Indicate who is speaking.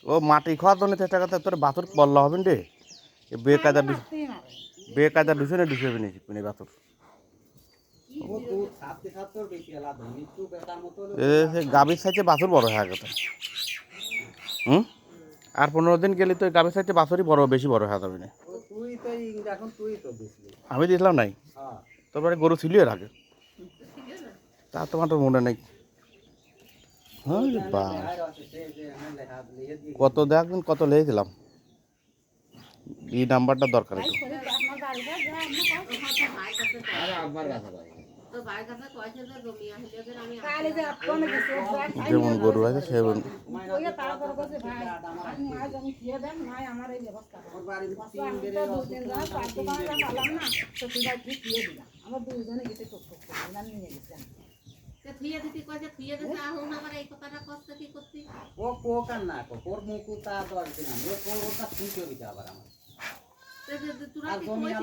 Speaker 1: ও মাটি খাওয়ার জন্য চেষ্টা করতে তোর বাছুর বললা হবেন রে বেকায়দা ঢুসে না ঢুসে নি বাছুর গাভীর সাইজে বাছুর বড় হয়ে গেছে। হুম, আর 15 দিন গেলে তো গাভীর সাইজে বাছুরই বড়, বেশি বড় হয়ে যাবে না। আমি দিয়েছিলাম নাই, তারপরে গরু ছিল এর আগে, তা তোমার তো মনে নেই। হ্যাঁ বা কত দেখবেন, কত লেগেছিলাম, এই নাম্বারটা দরকার একটু। যেমন গরু আছে সেমন
Speaker 2: ও কোক আর না কোর মুকুতা দশ দিন আমি কোর ওটা ঠিক হয়ে যাবে আমার।